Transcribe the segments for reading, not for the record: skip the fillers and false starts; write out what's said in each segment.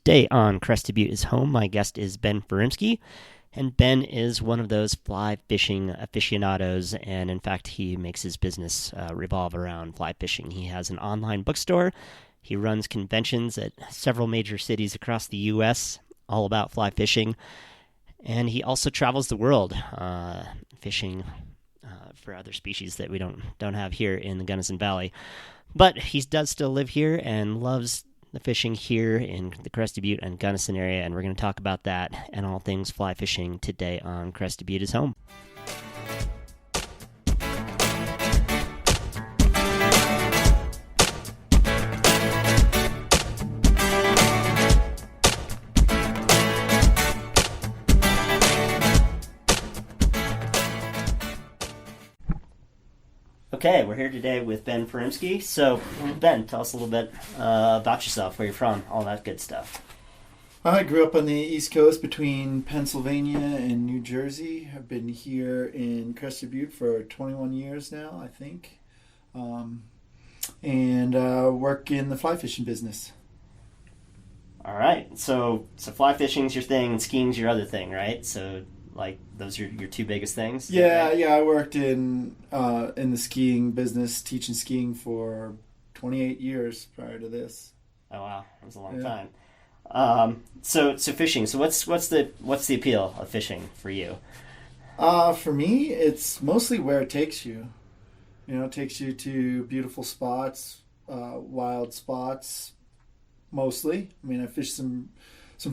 Today on Crested Butte is Home, my guest is Ben Furimsky, and Ben is one of those fly fishing aficionados, and in fact, he makes his business revolve around fly fishing. He has an online bookstore. He runs conventions at several major cities across the U.S., all about fly fishing, and he also travels the world fishing for other species that we don't have here in the Gunnison Valley. But he does still live here and loves the fishing here in the Crested Butte and Gunnison area, and we're going to talk about that and all things fly fishing today on Crested Butte is Home. Okay, we're here today with Ben Furimsky. So, Ben, tell us a little bit about yourself, where you're from, all that good stuff. I grew up on the East Coast between Pennsylvania and New Jersey. I've been here in Crested Butte for 21 years now, I think, and work in the fly fishing business. All right, so fly fishing's your thing, and skiing's your other thing, right? So, like, those are your two biggest things? Yeah, I worked in the skiing business, teaching skiing for 28 years prior to this. Oh wow, that was a long time. So fishing. So what's the appeal of fishing for you? For me, it's mostly where it takes you. You know, it takes you to beautiful spots, wild spots, mostly. I mean, I fished some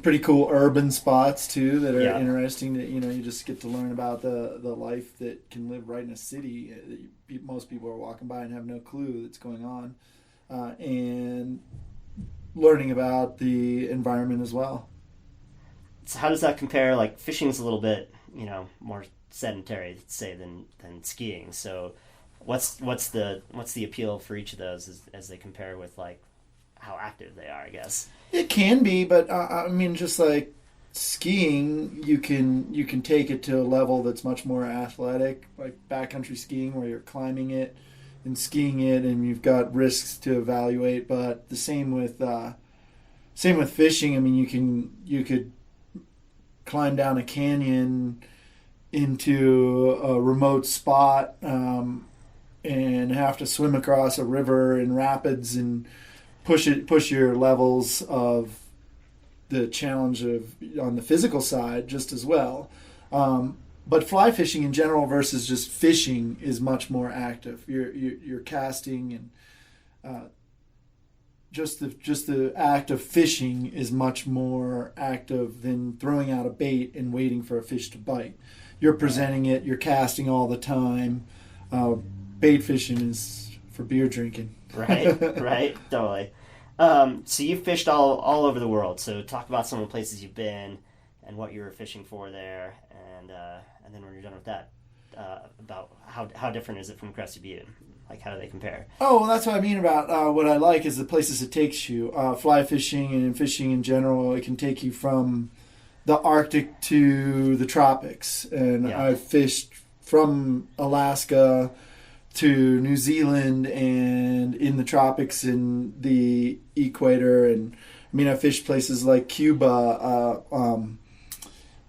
pretty cool urban spots too that are interesting. That you just get to learn about the life that can live right in a city. Most people are walking by and have no clue that's going on, and learning about the environment as well. So how does that compare? Like, fishing's a little bit more sedentary, say, than skiing. So what's the appeal for each of those as they compare with, like, how active they are, I guess? It can be, but I mean, just like skiing, you can take it to a level that's much more athletic, like backcountry skiing, where you're climbing it and skiing it, and you've got risks to evaluate. But the same with fishing. I mean, you could climb down a canyon into a remote spot and have to swim across a river in rapids and push your levels of the challenge on the physical side just as well. But fly fishing in general versus just fishing is much more active. You're casting, and just the act of fishing is much more active than throwing out a bait and waiting for a fish to bite. You're presenting it. You're casting all the time. Bait fishing is for beer drinking. Right, totally. So you've fished all over the world. So talk about some of the places you've been and what you were fishing for there, and then when you're done with that, about how different is it from Crested Butte? Like, how do they compare? Oh, well, that's what I mean about what I like is the places it takes you. Fly fishing and fishing in general, it can take you from the Arctic to the tropics, and I've fished from Alaska to New Zealand and in the tropics and the equator. And I mean, I fished places like Cuba.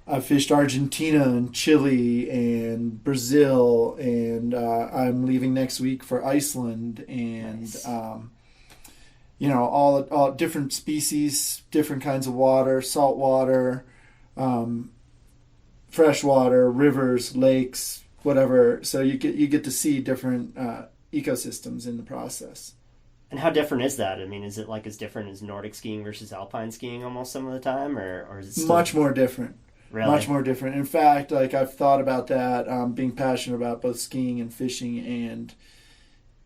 I fished Argentina and Chile and Brazil, and I'm leaving next week for Iceland. And nice. All different species, different kinds of water, salt water, fresh water, rivers, lakes, whatever. So you get to see different ecosystems in the process. And how different is that? I mean, is it like as different as Nordic skiing versus alpine skiing almost some of the time, or is it still... Much more different? Really? Much more different. In fact, like, I've thought about that, being passionate about both skiing and fishing, and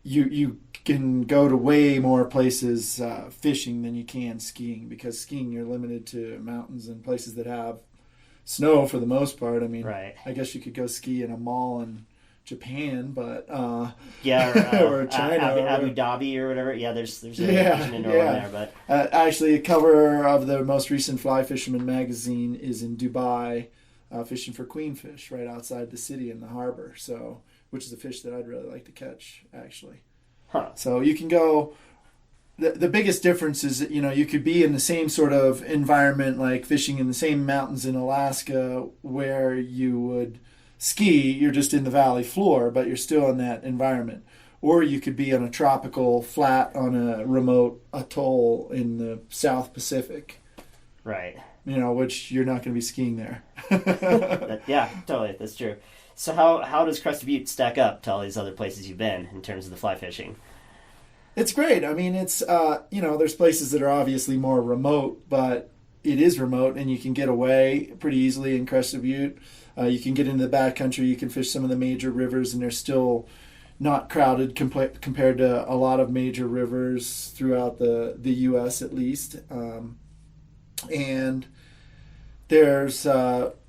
you can go to way more places fishing than you can skiing, because skiing you're limited to mountains and places that have snow for the most part. I mean, right. I guess you could go ski in a mall in Japan, but or China, Abu Dhabi or whatever. Yeah, there's an indoor there, but actually, a cover of the most recent Fly Fisherman magazine is in Dubai, fishing for queenfish right outside the city in the harbor. So, which is a fish that I'd really like to catch, actually. Huh. So you can go the biggest difference is that, you could be in the same sort of environment, like fishing in the same mountains in Alaska where you would ski. You're just in the valley floor, but you're still in that environment. Or you could be on a tropical flat on a remote atoll in the South Pacific, Right. which you're not going to be skiing there. Yeah, totally. That's true. So how does Crested Butte stack up to all these other places you've been in terms of the fly fishing? It's great. I mean, it's, there's places that are obviously more remote, but it is remote and you can get away pretty easily in Crested Butte. You can get into the backcountry. You can fish some of the major rivers and they're still not crowded compared to a lot of major rivers throughout the U.S. at least. And there's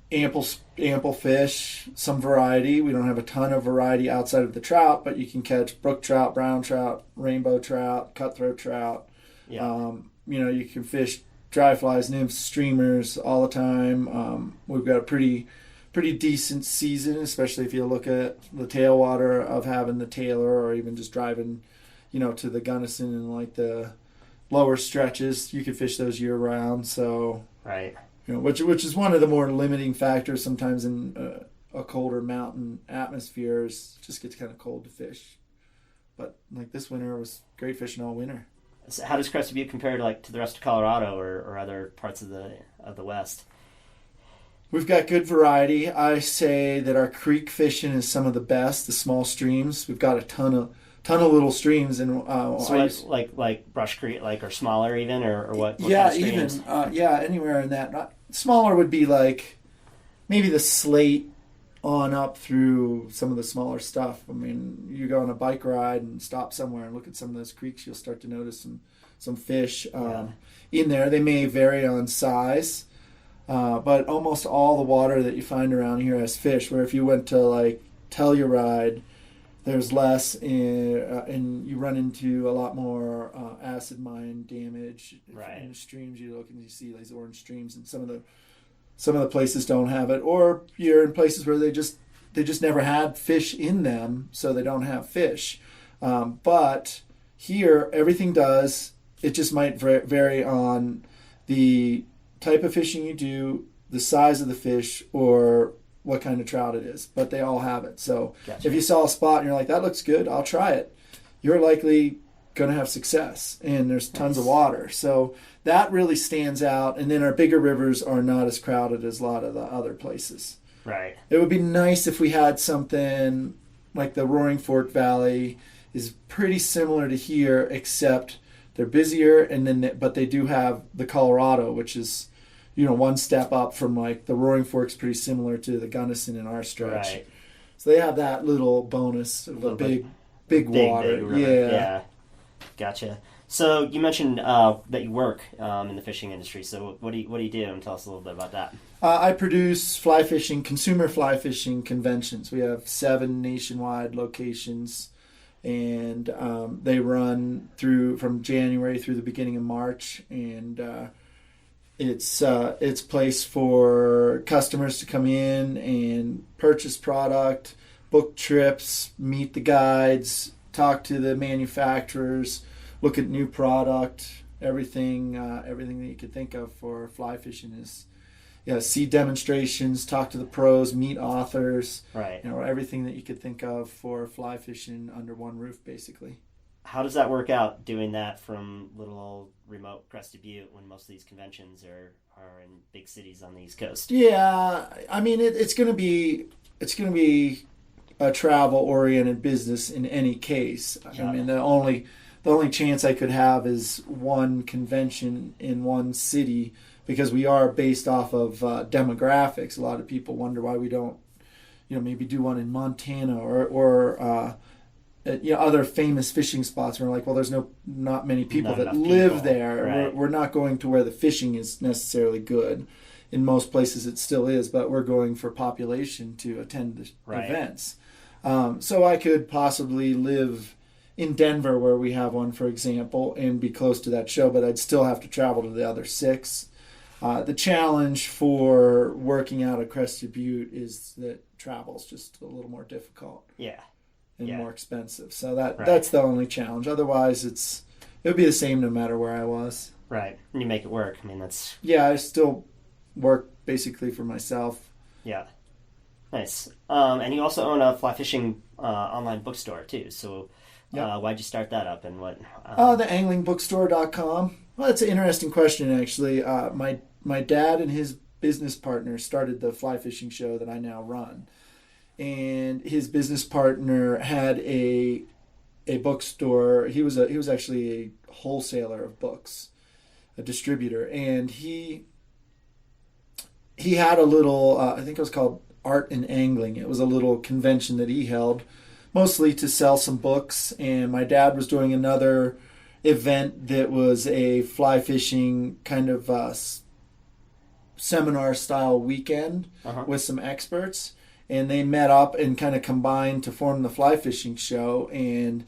ample fish, some variety. We don't have a ton of variety outside of the trout, but you can catch brook trout, brown trout, rainbow trout, cutthroat trout. Yeah. You can fish dry flies, nymphs, streamers all the time. We've got a pretty decent season, especially if you look at the tailwater of having the Taylor or even just driving, to the Gunnison and like the lower stretches. You can fish those year round. So Right. which is one of the more limiting factors sometimes in a colder mountain atmosphere. Is just gets kind of cold to fish. But like this winter, it was great fishing all winter. So how does Crested Butte compare to the rest of Colorado or other parts of the West? We've got good variety. I say that our creek fishing is some of the best. The small streams, we've got a ton of little streams, and So like Brush Creek, or smaller even, or what? Yeah, kind of streams? even anywhere in that. Smaller would be like maybe the Slate on up through some of the smaller stuff. I mean, you go on a bike ride and stop somewhere and look at some of those creeks, you'll start to notice some fish in there. They may vary on size. But almost all the water that you find around here has fish, where if you went to like Telluride, there's less and you run into a lot more acid mine damage. Right. In the streams, you look and you see these orange streams, and some of the places don't have it, or you're in places where they just never had fish in them, so they don't have fish. But here, everything does. It just might vary on the type of fishing you do, the size of the fish, or what kind of trout it is. But they all have it. So Gotcha. if you saw a spot and you're like, that looks good, I'll try it, you're likely going to have success. And there's tons of water. So that really stands out. And then our bigger rivers are not as crowded as a lot of the other places. Right. It would be nice if we had something like the Roaring Fork Valley is pretty similar to here, except they're busier, but they do have the Colorado, which is, one step up from like the Roaring Fork's pretty similar to the Gunnison in our stretch. Right. So they have that little bonus of a big water. Big river. Yeah. Gotcha. So you mentioned that you work in the fishing industry. So what do you do? And tell us a little bit about that. I produce consumer fly fishing conventions. We have 7 nationwide locations. And they run from January through the beginning of March, and it's place for customers to come in and purchase product, book trips, meet the guides, talk to the manufacturers, look at new product, everything that you could think of for fly fishing is. Yeah, see demonstrations, talk to the pros, meet authors. Right. Everything that you could think of for fly fishing under one roof, basically. How does that work out, doing that from little old remote Crested Butte when most of these conventions are in big cities on the East Coast? Yeah, I mean it's going to be a travel oriented business in any case. Yeah. I mean the only chance I could have is one convention in one city, because we are based off of demographics. A lot of people wonder why we don't, maybe do one in Montana or other famous fishing spots. And we're like, well, there's not many people that live there. Right. We're not going to where the fishing is necessarily good. In most places it still is, but we're going for population to attend the events. So I could possibly live in Denver, where we have one, for example, and be close to that show, but I'd still have to travel to the other 6. The challenge for working out of Crested Butte is that travel's just a little more difficult. Yeah. And Yeah. more expensive. So that's the only challenge. Otherwise, it's it would be the same no matter where I was. Right. And you make it work. I mean, that's Yeah, I still work basically for myself. yeah, nice. And you also own a fly fishing online bookstore too. So, Yep. why'd you start that up, and what? The anglingbookstore.com. Well, that's an interesting question, actually. My dad and his business partner started the fly fishing show that I now run, and his business partner had a bookstore. He was actually a wholesaler of books, a distributor, and he had a little. I think it was called Art and Angling. It was a little convention that he held, mostly to sell some books. And my dad was doing another event that was a fly fishing kind of seminar style weekend with some experts, and they met up and kind of combined to form the fly fishing show. And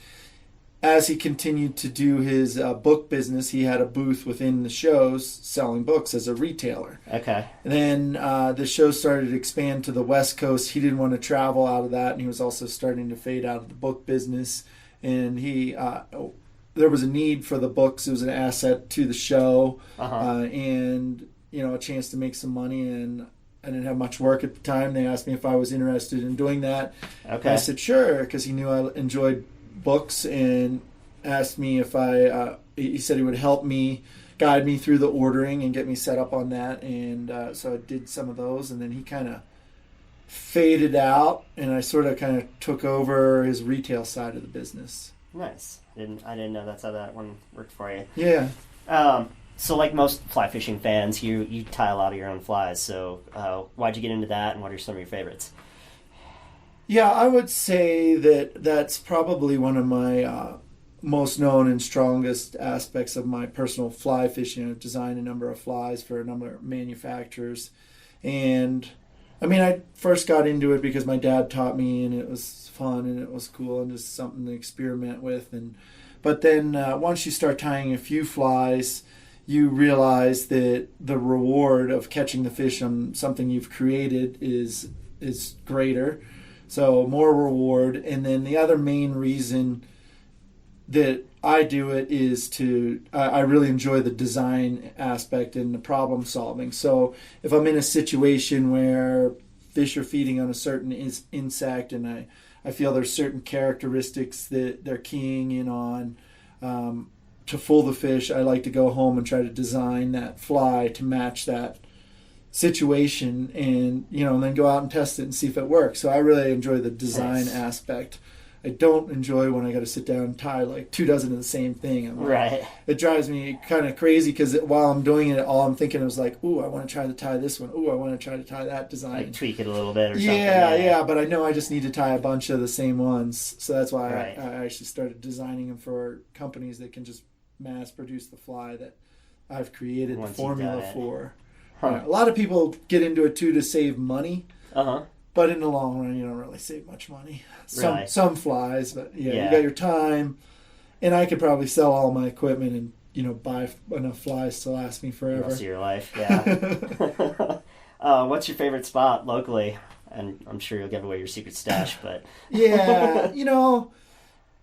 as he continued to do his book business, he had a booth within the shows selling books as a retailer. Okay. And then the show started to expand to the West Coast. He didn't want to travel out of that, and he was also starting to fade out of the book business. And there was a need for the books. It was an asset to the show, and a chance to make some money. And I didn't have much work at the time. They asked me if I was interested in doing that. Okay. I said sure, because he knew I enjoyed books, and asked me if he said he would help me, guide me through the ordering and get me set up on that. And so I did some of those, and then he kind of faded out, and I sort of kind of took over his retail side of the business. Nice. I didn't know that's how that one worked for you. Yeah. So like most fly fishing fans, you tie a lot of your own flies. So why'd you get into that, and what are some of your favorites? Yeah, I would say that's probably one of my most known and strongest aspects of my personal fly fishing. I've designed a number of flies for a number of manufacturers. And I mean, I first got into it because my dad taught me, and it was fun and it was cool and just something to experiment with. But then once you start tying a few flies, you realize that the reward of catching the fish on something you've created is greater. So more reward. And then the other main reason that I do it is I really enjoy the design aspect and the problem solving. So if I'm in a situation where fish are feeding on a certain insect, and I feel there's certain characteristics that they're keying in on, to fool the fish, I like to go home and try to design that fly to match that situation, and then go out and test it and see if it works. So I really enjoy the design aspect. I don't enjoy when I got to sit down and tie like 24 of the same thing. Right. It drives me kind of crazy, because while I'm doing it, all I'm thinking is like, ooh, I want to try to tie this one. Ooh, I want to try to tie that design. Like tweak it a little bit or something. Yeah, but I know I just need to tie a bunch of the same ones. So that's why Right. I actually started designing them for companies that can just mass produce the fly that I've created Once the you've formula done it. for. Huh. A lot of people get into it too to save money, Uh-huh. but in the long run, you don't really save much money. Right. Some flies, but Yeah. you got your time, and I could probably sell all my equipment and buy enough flies to last me The forever. rest of your life, yeah. What's your favorite spot locally? And I'm sure you'll give away your secret stash, but Yeah,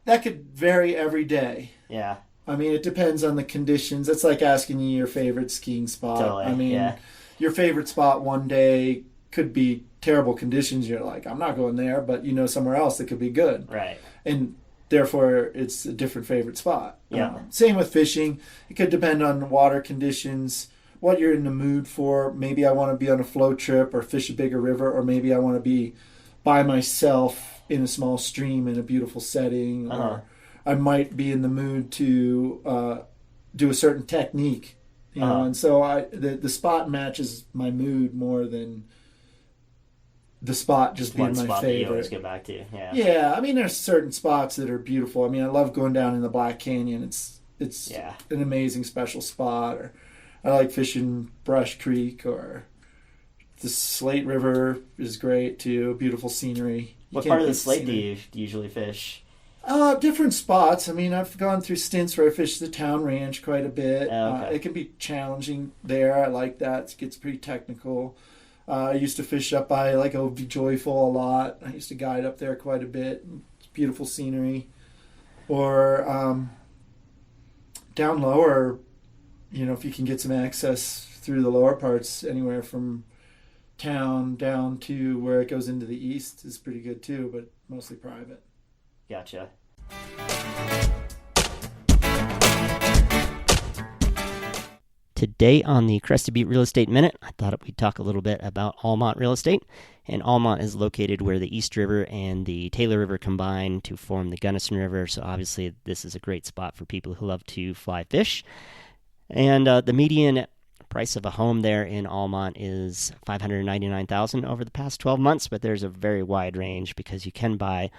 that could vary every day. yeah. I mean, it depends on the conditions. It's like asking you your favorite skiing spot. Totally, I mean, yeah. your favorite spot one day could be terrible conditions. You're like, I'm not going there, but somewhere else that could be good. Right. And therefore, it's a different favorite spot. Yeah. Same with fishing. It could depend on water conditions, what you're in the mood for. Maybe I want to be on a float trip or fish a bigger river, or maybe I want to be by myself in a small stream in a beautiful setting, or I might be in the mood to do a certain technique, and so the spot matches my mood more than the spot just being One my spot that you always favorite. go back to, yeah. Yeah, I mean, there's certain spots that are beautiful. I mean, I love going down in the Black Canyon. It's Yeah. an amazing special spot. Or I like fishing Brush Creek, or the Slate River is great too. Beautiful scenery. What part of the Slate do you usually fish? Different spots. I mean, I've gone through stints where I fished the town ranch quite a bit. Oh, okay. It can be challenging there. I like that. It gets pretty technical. I used to fish up by Be Joyful a lot. I used to guide up there quite a bit. It's beautiful scenery. Or down lower, if you can get some access through the lower parts, anywhere from town down to where it goes into the east is pretty good too, but mostly private. Gotcha. Today on the Crested Butte Real Estate Minute, I thought we'd talk a little bit about Almont Real Estate. And Almont is located where the East River and the Taylor River combine to form the Gunnison River, so obviously this is a great spot for people who love to fly fish. And the median price of a home there in Almont is $599,000 over the past 12 months, but there's a very wide range because you can buy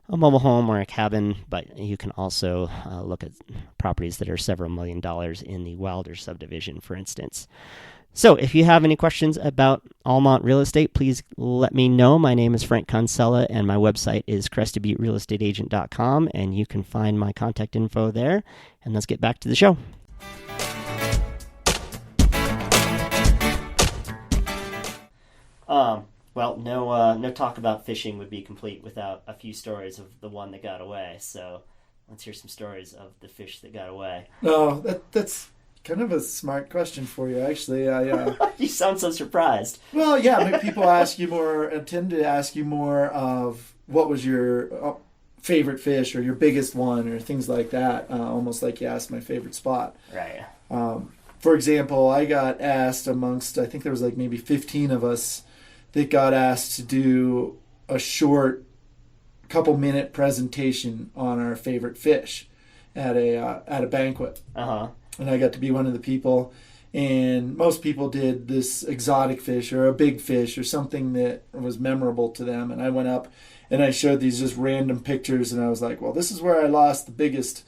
a mobile home or a cabin, but you can also look at properties that are several $1 million in the Wilder subdivision, for instance. So if you have any questions about Almont real estate, please let me know. My name is Frank Consella, and my website is crestedbutterealestateagent.com, and you can find my contact info there. And let's get back to the show. Well, no talk about fishing would be complete without a few stories of the one that got away. So let's hear some stories of the fish that got away. Oh, that's kind of a smart question for you, actually. You sound so surprised. Well, yeah, people tend to ask you more of what was your favorite fish or your biggest one or things like that, almost like you asked my favorite spot. Right. For example, I got asked amongst, I think there was like maybe 15 of us that got asked to do a short couple-minute presentation on our favorite fish at a banquet. Uh-huh. And I got to be one of the people. And most people did this exotic fish or a big fish or something that was memorable to them. And I went up and I showed these just random pictures, and I was like, well, this is where I lost the biggest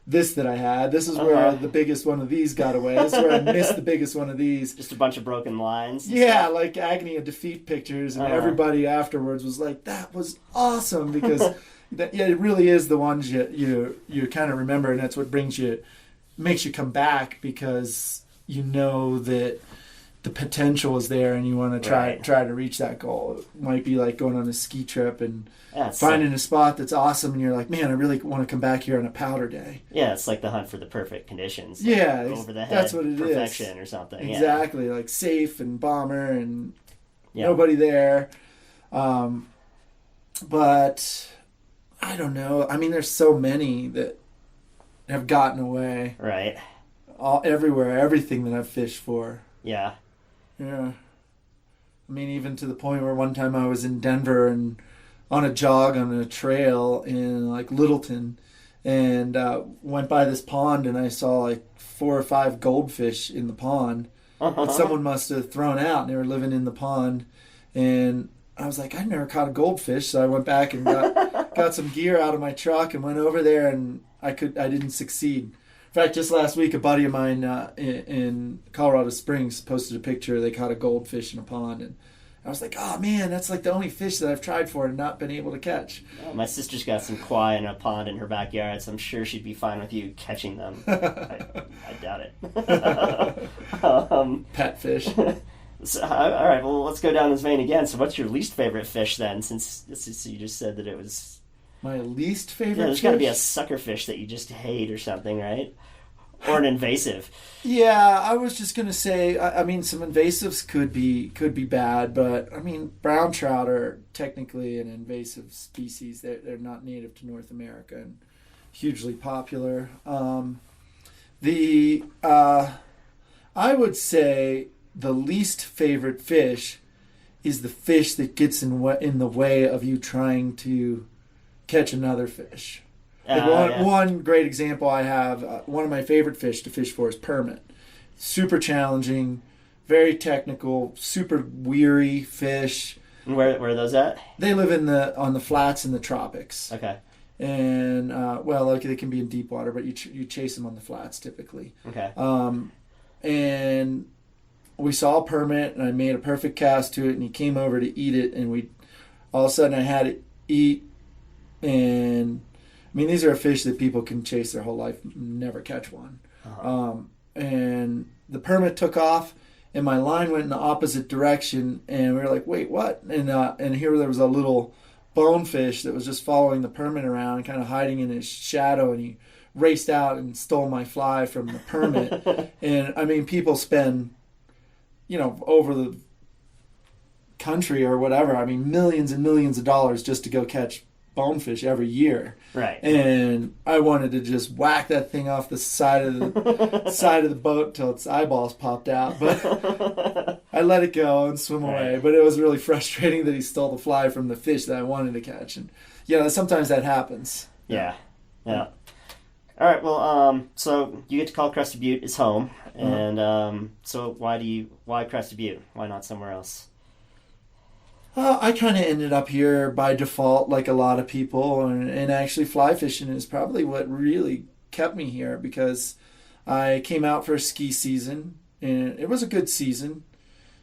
this that I had. This is where the biggest one of these got away. This is where I missed the biggest one of these. Just a bunch of broken lines. Yeah, like agony of defeat pictures, and everybody afterwards was like, that was awesome, because it really is the ones you kind of remember, and that's what makes you come back, because you know that the potential is there and you want to try to reach that goal. It might be like going on a ski trip and finding a spot that's awesome, and you're like, man, I really want to come back here on a powder day. Yeah, it's like the hunt for the perfect conditions. Yeah, like over the head, that's what it perfection is. Or something. Exactly, like safe and bomber and nobody there. But I don't know. I mean, there's so many that have gotten away. Right. Everywhere, everything that I've fished for. Yeah. Yeah. I mean, even to the point where one time I was in Denver and on a jog on a trail in like Littleton, and went by this pond, and I saw like 4 or 5 goldfish in the pond that someone must have thrown out, and they were living in the pond. And I was like, I never caught a goldfish, so I went back and got some gear out of my truck and went over there, and I didn't succeed. In fact, just last week, a buddy of mine in Colorado Springs posted a picture. They caught a goldfish in a pond, and I was like, oh man, that's like the only fish that I've tried for and not been able to catch. Well, my sister's got some kwai in a pond in her backyard, so I'm sure she'd be fine with you catching them. I doubt it. Pet fish. So, all right, well, let's go down this vein again. So what's your least favorite fish then, since you just said that it was... My least favorite fish? Yeah, there's got to be a sucker fish that you just hate or something, right? Or an invasive. Yeah, I was just going to say, I mean, some invasives could be bad, but, I mean, brown trout are technically an invasive species. They're not native to North America and hugely popular. I would say the least favorite fish is the fish that gets in the way of you trying to catch another fish. One great example I have, one of my favorite fish to fish for is permit. Super challenging, very technical, super weary fish. And where are those at? They live on the flats in the tropics. Okay. And they can be in deep water, but you chase them on the flats typically. Okay. And we saw a permit, and I made a perfect cast to it, and he came over to eat it, and all of a sudden I had it eat. And I mean, these are fish that people can chase their whole life, never catch one. And the permit took off, and my line went in the opposite direction, and we were like, wait, what? And here there was a little bonefish that was just following the permit around and kind of hiding in his shadow, and he raced out and stole my fly from the permit. And I mean, people spend, over the country or whatever, I mean, millions and millions of dollars just to go catch bonefish every year. Right. And I wanted to just whack that thing off the side of the boat till its eyeballs popped out. But I let it go and swim away. But it was really frustrating that he stole the fly from the fish that I wanted to catch. And sometimes that happens. Yeah. All right. Well, so you get to call Crested Butte his home, and so why Crested Butte? Why not somewhere else? I kind of ended up here by default, like a lot of people, and actually fly fishing is probably what really kept me here, because I came out for a ski season, and it was a good season.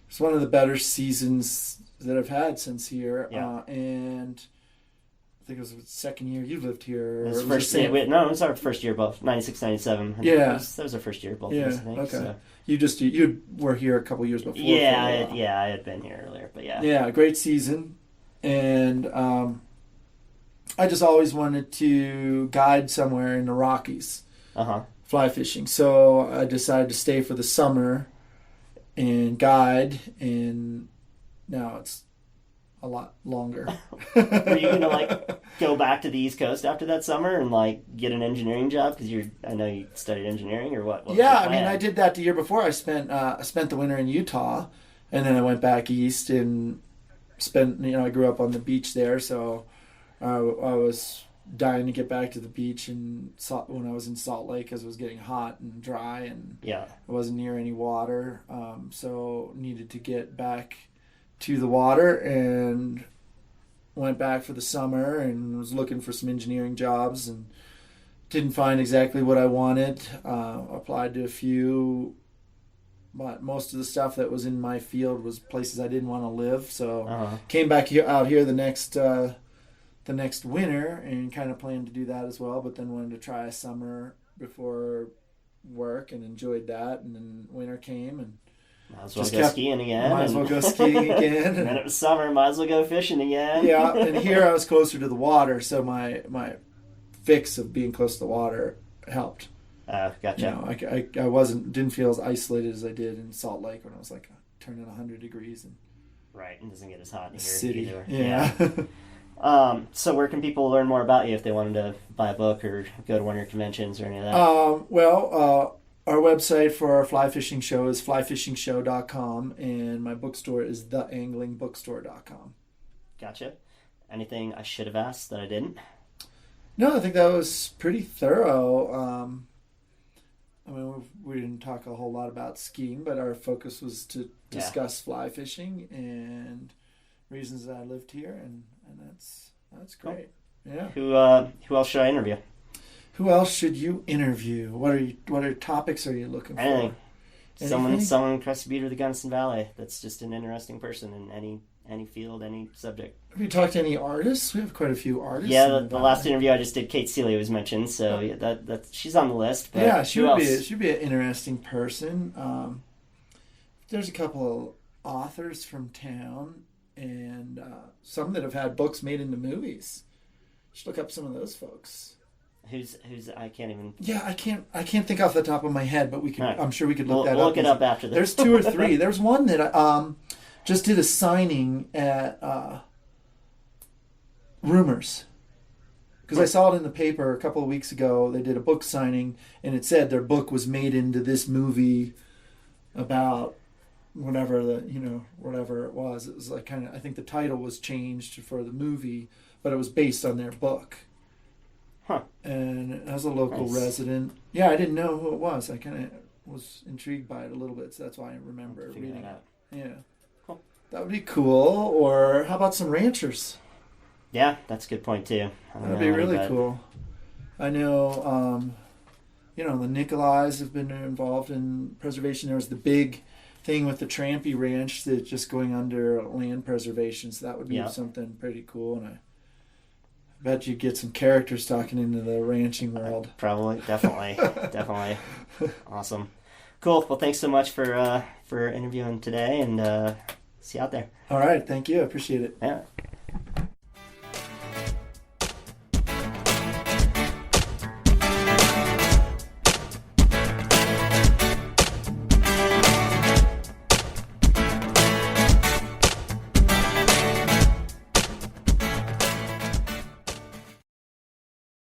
It's one of the better seasons that I've had since here, and I think it was the second year you lived here. It was our first year, both 96, 97. Yeah, that was our first year, both of us, I think. Okay. So. You were here a couple years before. Yeah, I had been here earlier, but yeah. Yeah, great season, and I just always wanted to guide somewhere in the Rockies, fly fishing. So I decided to stay for the summer and guide, and now it's a lot longer. Were you gonna go back to the East Coast after that summer and get an engineering job? Because I know you studied engineering, or what? Yeah, I mean, I did that the year before. I spent the winter in Utah, and then I went back east and spent. I grew up on the beach there, so I was dying to get back to the beach. And when I was in Salt Lake, because it was getting hot and dry, and I wasn't near any water, so needed to get back to the water, and went back for the summer and was looking for some engineering jobs and didn't find exactly what I wanted. Applied to a few, but most of the stuff that was in my field was places I didn't want to live. So came back out here the next winter and kind of planned to do that as well, but then wanted to try a summer before work and enjoyed that. And then winter came and might as well go skiing again. Might as well go skiing again. And then it was summer, might as well go fishing again. Yeah, and here I was closer to the water, so my fix of being close to the water helped. Gotcha. I didn't feel as isolated as I did in Salt Lake when I was turning 100 degrees. Right, and doesn't get as hot in here city. Either. Yeah. So where can people learn more about you if they wanted to buy a book or go to one of your conventions or any of that? Our website for our fly fishing show is flyfishingshow.com, and my bookstore is theanglingbookstore.com. Gotcha. Anything I should have asked that I didn't? No, I think that was pretty thorough. I mean, we didn't talk a whole lot about skiing, but our focus was to discuss fly fishing and reasons that I lived here, and that's great. Cool. Yeah. Who else should I interview? Who else should you interview? What topics are you looking for? Anything. Someone in Crested Butte or the Gunnison Valley that's just an interesting person in any field, any subject. Have you talked to any artists? We have quite a few artists. Yeah, the last interview I just did, Kate Celia was mentioned, so that she's on the list. But yeah, she'd be an interesting person. There's a couple of authors from town, and some that have had books made into movies. You should look up some of those folks. Who's I can't even. Yeah, I can't think off the top of my head, but we can. Right. I'm sure we could look that up. We'll look it up after this. There's two or three. There's one that I just did a signing at Rumors, because I saw it in the paper a couple of weeks ago. They did a book signing, and it said their book was made into this movie about whatever it was. It was I think the title was changed for the movie, but it was based on their book. Huh. And as a local resident, I didn't know who it was. I kind of was intrigued by it a little bit, so that's why I remember reading it. Yeah. Cool. That would be cool. Or how about some ranchers? Yeah, that's a good point too. That would be really cool. I know, the Nicolais have been involved in preservation. There was the big thing with the Trampy Ranch that's just going under land preservation, so that would be something pretty cool. And I bet you get some characters talking into the ranching world. Probably, definitely. Awesome. Cool. Well, thanks so much for interviewing today, and see you out there. All right. Thank you. I appreciate it. Yeah.